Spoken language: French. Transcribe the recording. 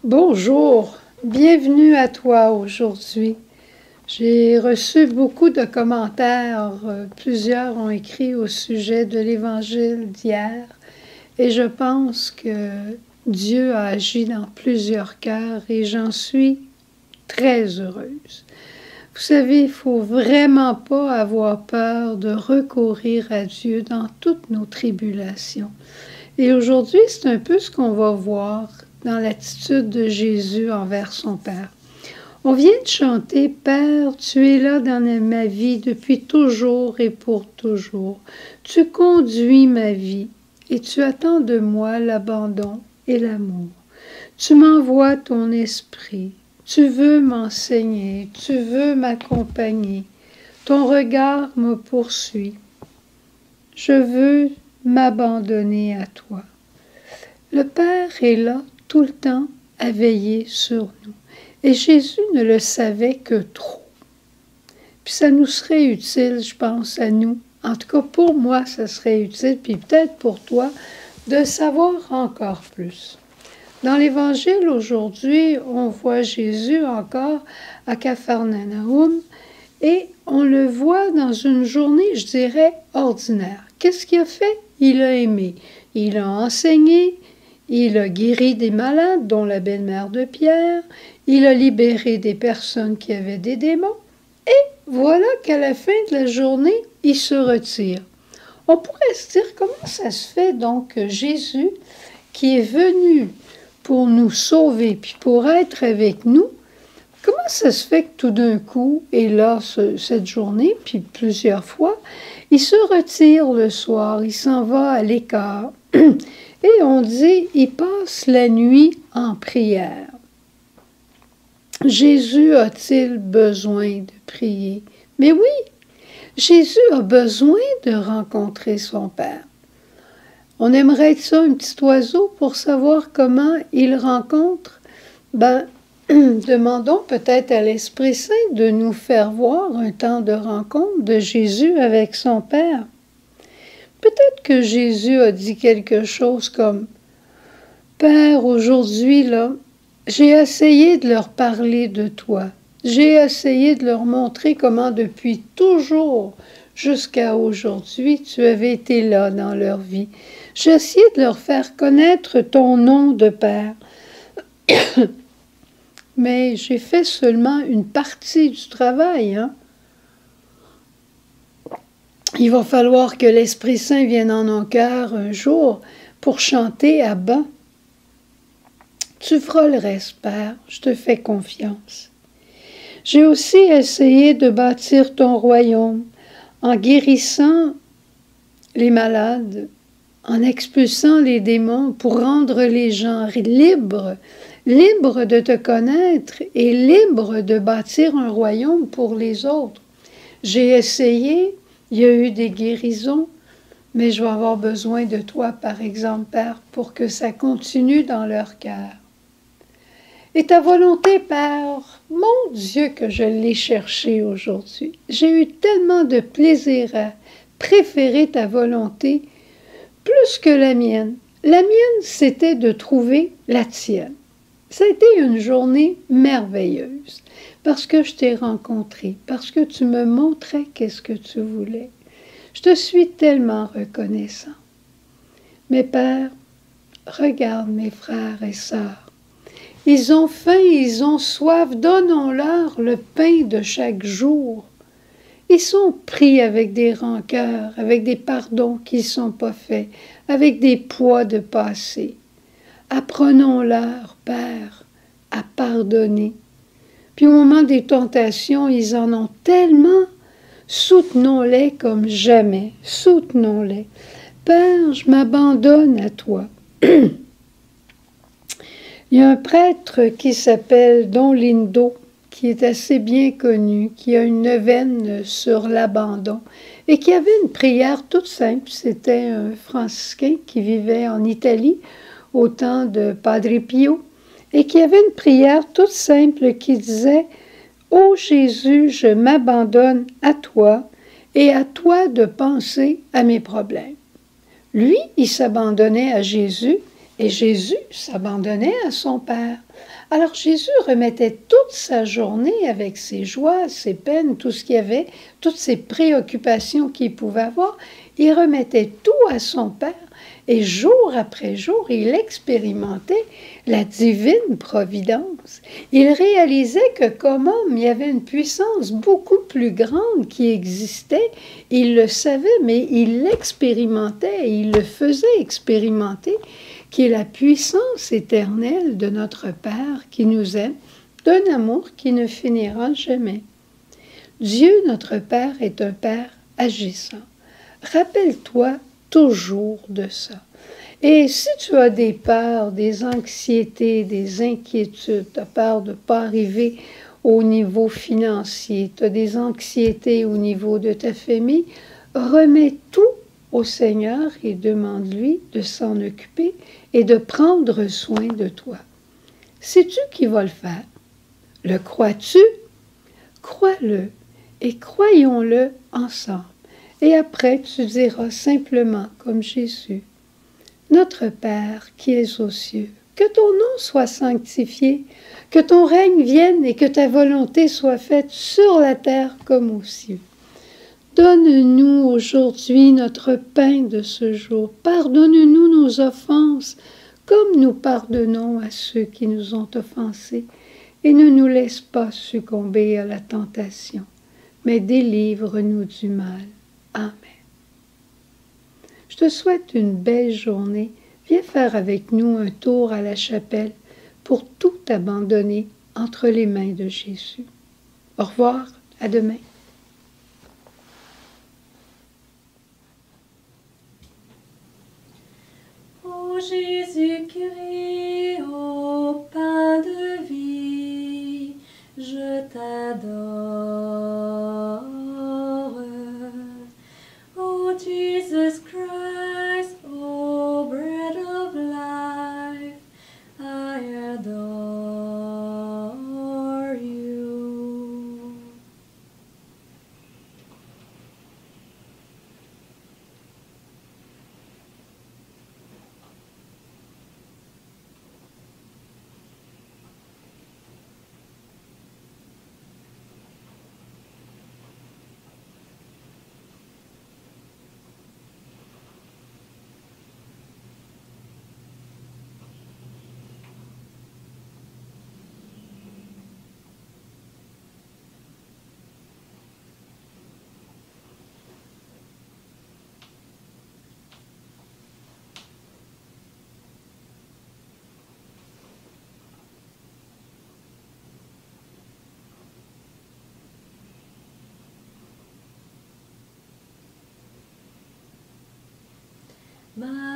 Bonjour, bienvenue à toi aujourd'hui. J'ai reçu beaucoup de commentaires, plusieurs ont écrit au sujet de l'évangile d'hier et je pense que Dieu a agi dans plusieurs cœurs et j'en suis très heureuse. Vous savez, il ne faut vraiment pas avoir peur de recourir à Dieu dans toutes nos tribulations. Et aujourd'hui, c'est un peu ce qu'on va voir dans l'attitude de Jésus envers son Père. On vient de chanter « Père, tu es là dans ma vie depuis toujours et pour toujours. Tu conduis ma vie et tu attends de moi l'abandon et l'amour. Tu m'envoies ton esprit, tu veux m'enseigner, tu veux m'accompagner. Ton regard me poursuit. Je veux m'abandonner à toi. » Le Père est là tout le temps à veiller sur nous. Et Jésus ne le savait que trop. Puis ça nous serait utile, je pense, à nous. En tout cas, pour moi, ça serait utile, puis peut-être pour toi, de savoir encore plus. Dans l'Évangile aujourd'hui, on voit Jésus encore à Capharnaüm et on le voit dans une journée, je dirais, ordinaire. Qu'est-ce qu'il a fait? Il a aimé. Il a enseigné. Il a guéri des malades, dont la belle-mère de Pierre. Il a libéré des personnes qui avaient des démons. Et voilà qu'à la fin de la journée, il se retire. On pourrait se dire, comment ça se fait donc que Jésus, qui est venu pour nous sauver, puis pour être avec nous, comment ça se fait que tout d'un coup, et là, cette journée, puis plusieurs fois, il se retire le soir, il s'en va à l'écart. Et on dit, il passe la nuit en prière. Jésus a-t-il besoin de prier? Mais oui, Jésus a besoin de rencontrer son Père. On aimerait être ça, un petit oiseau, pour savoir comment il rencontre. Demandons peut-être à l'Esprit Saint de nous faire voir un temps de rencontre de Jésus avec son Père. Peut-être que Jésus a dit quelque chose comme « Père, aujourd'hui, là, j'ai essayé de leur parler de toi. J'ai essayé de leur montrer comment depuis toujours jusqu'à aujourd'hui, tu avais été là dans leur vie. J'ai essayé de leur faire connaître ton nom de Père. Mais j'ai fait seulement une partie du travail, hein? Il va falloir que l'Esprit Saint vienne en nos cœurs un jour pour chanter à bas. Tu feras le reste, Père, je te fais confiance. J'ai aussi essayé de bâtir ton royaume en guérissant les malades, en expulsant les démons pour rendre les gens libres, libres de te connaître et libres de bâtir un royaume pour les autres. J'ai essayé. Il y a eu des guérisons, mais je vais avoir besoin de toi, par exemple, Père, pour que ça continue dans leur cœur. Et ta volonté, Père, mon Dieu, que je l'ai cherché aujourd'hui. J'ai eu tellement de plaisir à préférer ta volonté plus que la mienne. La mienne, c'était de trouver la tienne. Ça a été une journée merveilleuse. Parce que je t'ai rencontré, parce que tu me montrais qu'est-ce que tu voulais. Je te suis tellement reconnaissant. Mais Père, regarde mes frères et sœurs. Ils ont faim, ils ont soif, donnons-leur le pain de chaque jour. Ils sont pris avec des rancœurs, avec des pardons qui ne sont pas faits, avec des poids de passé. Apprenons-leur, Père, à pardonner. Puis au moment des tentations, ils en ont tellement. Soutenons-les comme jamais. Soutenons-les. Père, je m'abandonne à toi. Il y a un prêtre qui s'appelle Don Lindo, qui est assez bien connu, qui a une neuvaine sur l'abandon et qui avait une prière toute simple. C'était un franciscain qui vivait en Italie au temps de Padre Pio et qui avait une prière toute simple qui disait « Ô Jésus, je m'abandonne à toi et à toi de penser à mes problèmes. » Lui, il s'abandonnait à Jésus et Jésus s'abandonnait à son Père. Alors Jésus remettait toute sa journée avec ses joies, ses peines, tout ce qu'il y avait, toutes ses préoccupations qu'il pouvait avoir, il remettait tout à son Père et jour après jour, il expérimentait la divine providence. Il réalisait que comme homme, il y avait une puissance beaucoup plus grande qui existait. Il le savait, mais il l'expérimentait et il le faisait expérimenter, qui est la puissance éternelle de notre Père qui nous aime, d'un amour qui ne finira jamais. Dieu, notre Père, est un Père agissant. Rappelle-toi toujours de ça. Et si tu as des peurs, des anxiétés, des inquiétudes, tu as peur de ne pas arriver au niveau financier, tu as des anxiétés au niveau de ta famille, remets tout au Seigneur et demande-lui de s'en occuper et de prendre soin de toi. Sais-tu qui va le faire? Le crois-tu? Crois-le et croyons-le ensemble. Et après, tu diras simplement comme Jésus, « Notre Père qui es aux cieux, que ton nom soit sanctifié, que ton règne vienne et que ta volonté soit faite sur la terre comme aux cieux. Donne-nous aujourd'hui notre pain de ce jour. Pardonne-nous nos offenses, comme nous pardonnons à ceux qui nous ont offensés. Et ne nous laisse pas succomber à la tentation, mais délivre-nous du mal. Amen. » Je te souhaite une belle journée. Viens faire avec nous un tour à la chapelle pour tout abandonner entre les mains de Jésus. Au revoir, à demain. Ô Jésus-Christ, ô pain de vie, je t'adore. Ô Jesus Christ, ô bread of life, I adore you. My